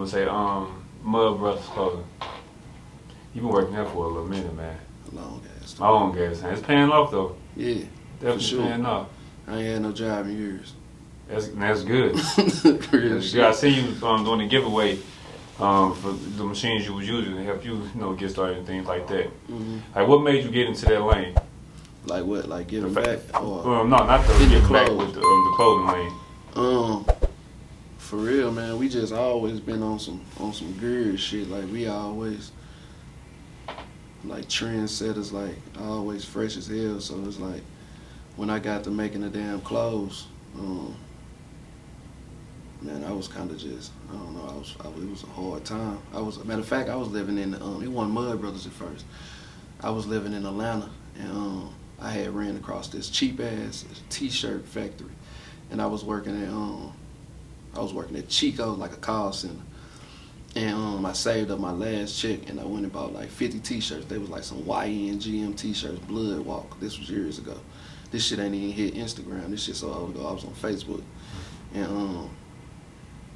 gonna say Mud Brothers Clothing. You been working there for a little minute, man. A long gas. Long gas. It's paying off though. Yeah, definitely for sure. Paying off. I ain't had no job in years. That's good. Real That's shit. good. I see you doing the giveaway for the machines you was using to help you, get started and things like that. Mm-hmm. Like, what made you get into that lane? Like what? Like giving back? Or no, not the getting back with the clothing lane. For real, man. We just always been on some good shit. Like we always like trendsetters. Like always fresh as hell. So it's like when I got to making the damn clothes, man, I was kind of just, I don't know, it was a hard time. Matter of fact, I was living in, it wasn't Mud Brothers at first. I was living in Atlanta, and I had ran across this cheap-ass t-shirt factory, and I was working at Chico's, like a call center. And I saved up my last check, and I went and bought like 50 t-shirts. They was like some YNGM t-shirts, Blood Walk. This was years ago. This shit ain't even hit Instagram. This shit so old ago. I was on Facebook. And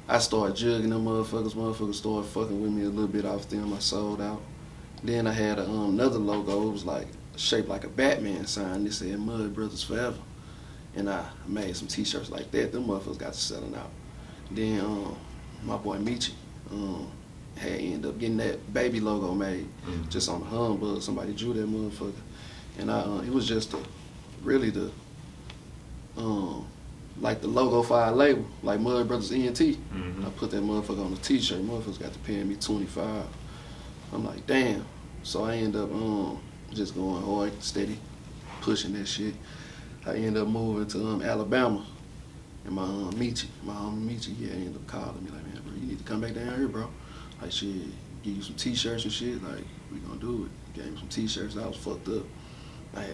I started jugging them motherfuckers. Motherfuckers started fucking with me a little bit off them. I sold out. Then I had another logo. It was like shaped like a Batman sign. It said Mud Brothers Forever. And I made some t-shirts like that. Them motherfuckers got to selling out. Then my boy Michi had ended up getting that baby logo made just on the humbug. Somebody drew that motherfucker. And it was just really the like the logo for our label, like Mud Brothers ENT. I put that motherfucker on the t-shirt. Motherfuckers got to paying me $25. I'm like, damn. So I end up just going hard, steady, pushing that shit. I end up moving to Alabama. And my homie Michi, he ended up calling me like, man, bro, you need to come back down here, bro. Like, shit, give you some t-shirts and shit. Like, we gonna do it. Gave me some t-shirts. I was fucked up. I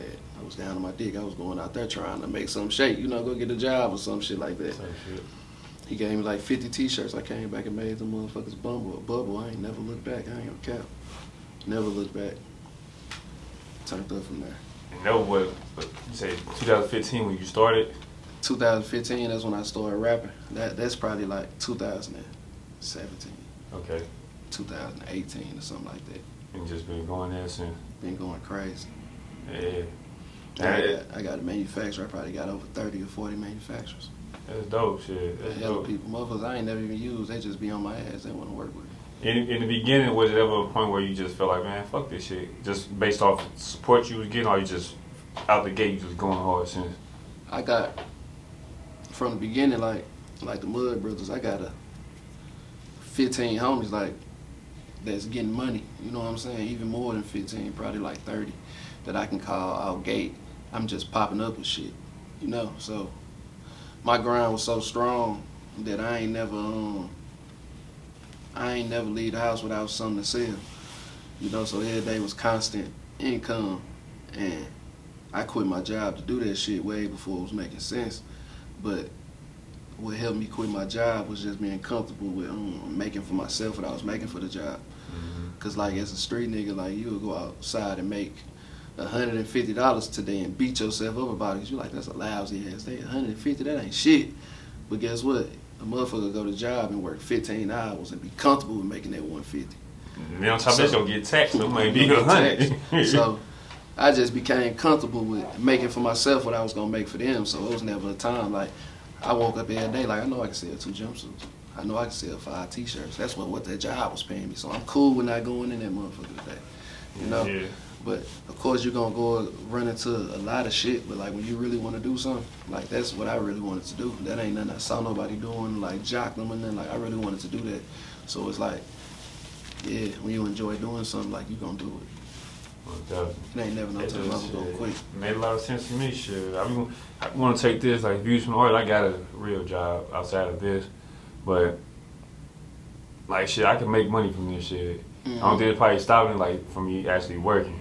was down on my dick. I was going out there trying to make something shake, go get a job or some shit like that. He gave me like 50 t-shirts. I came back and made them motherfuckers bubble. I ain't never looked back. I ain't gonna cap. Never looked back. Turned up from there. And that was what you say 2015 when you started? 2015, that's when I started rapping. That's probably like 2017. Okay. 2018 or something like that. And just been going there since? Been going crazy. Yeah. I got a manufacturer. I probably got over 30 or 40 manufacturers. That's dope, shit. That's dope. People, motherfuckers I ain't never even used, they just be on my ass. They want to work with me. In the beginning, was it ever a point where you just felt like, man, fuck this shit? Just based off support you was getting, or you just out the gate, you just going hard since? I got, from the beginning, like the Mud Brothers, I got 15 homies, like, that's getting money. You know what I'm saying? Even more than 15, probably like 30, that I can call out gate. I'm just popping up with shit, So my grind was so strong that I ain't never leave the house without something to sell. So every day was constant income, and I quit my job to do that shit way before it was making sense. But what helped me quit my job was just being comfortable with making for myself what I was making for the job. Cause like as a street nigga, like you would go outside and make $150 today and beat yourself up about it. Cause you like, that's a lousy ass day. 150, that ain't shit. But guess what? A motherfucker go to job and work 15 hours and be comfortable with making that 150. And on top of that, you'll get taxed, so it might be 100. So I just became comfortable with making for myself what I was gonna make for them. So it was never a time like I woke up every day like I know I can sell 2 jumpsuits. I know I can sell 5 t-shirts. That's what that job was paying me. So I'm cool with not going in that motherfucker today. Yeah. But of course you're gonna go run into a lot of shit. But like when you really want to do something, like that's what I really wanted to do. That ain't nothing I saw nobody doing, like jock them and then like I really wanted to do that. So it's like, yeah, when you enjoy doing something, like you gonna do it. It ain't never no time I was gonna quit. Made a lot of sense to me. Shit, I want to take this like views from art. I got a real job outside of this, but like shit, I can make money from this shit. I don't think it's probably stopping like from me actually working.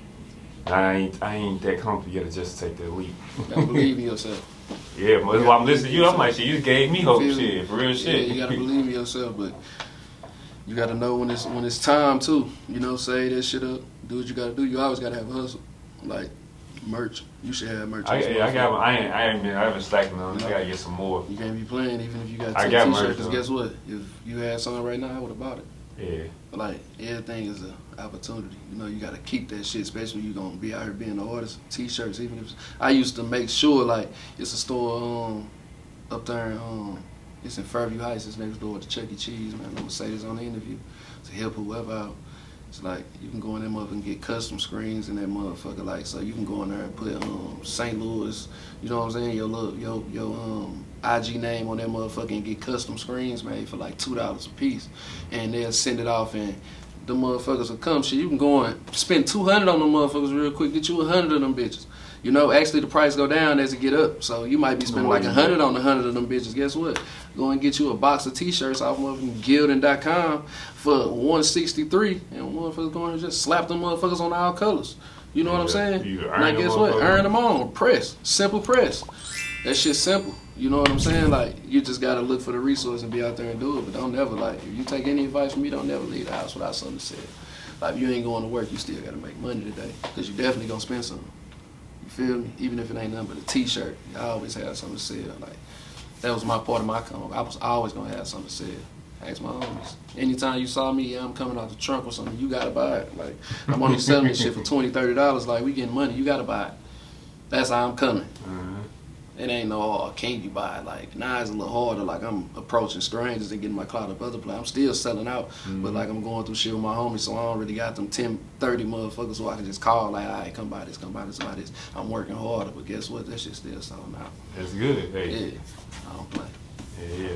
I ain't that comfortable yet to just take that leap. You gotta believe in yourself. Yeah, but that's why I'm listening to you. I'm like, shit, you just gave me hope, shit, for real shit. Yeah, you gotta believe in yourself, but you gotta know when it's time too. Say that shit up. Do what you gotta do. You always gotta have a hustle. Like Merch. You should have merch. I haven't slacking on it. I gotta get some more. You can't be playing even if you got 10 I got t-shirts. merch, Because guess what? If you had something right now, I would have bought it. Yeah. Like, everything is an opportunity. You know, you got to keep that shit, especially when you're going to be out here being an artist. T-shirts, even if... I used to make sure, like, it's a store up there, it's in Fairview Heights. It's next door to Chuck E. Cheese, man. I'm going to say this on the interview to help whoever out. It's like, you can go in there motherfucker and get custom screens in that motherfucker. Like, so you can go in there and put St. Louis, you know what I'm saying, your IG name on that motherfucker and get custom screens made for like $2 a piece. And they'll send it off and the motherfuckers will come. Shit, you can go and spend $200 on them motherfuckers real quick, get you 100 of them bitches. You know, actually the price go down as it get up. So you might be spending like 100 on 100 of them bitches. Guess what? Go and get you a box of t-shirts off of Gilk.com for $163, and motherfuckers going to just slap them motherfuckers on all colors. You know what I'm saying? Like, guess what? Earn them on. Press. Simple press. That shit's simple. You know what I'm saying? Like, you just got to look for the resource and be out there and do it. But don't never, like, if you take any advice from me, don't never leave the house without something to say. Like, if you ain't going to work, you still got to make money today. Because you definitely going to spend something. You feel me? Even if it ain't nothing but a t-shirt, I always have something to sell. Like, that was my part of my come up. I was always going to have something to sell. Ask my homies. Anytime you saw me, I'm coming out the trunk or something, you got to buy it. Like, I'm only selling this shit for $20, $30. Like, we getting money, you got to buy it. That's how I'm coming. It ain't no, oh, can you buy it? Like, now it's a little harder. Like, I'm approaching strangers and getting my clout up other places. I'm still selling out, but like, I'm going through shit with my homies, so I don't really got them 10, 30 motherfuckers who I can just call, like, all right, come buy this, buy this. I'm working harder, but guess what? That shit still selling out. That's good. Hey. Yeah, I don't play. Yeah.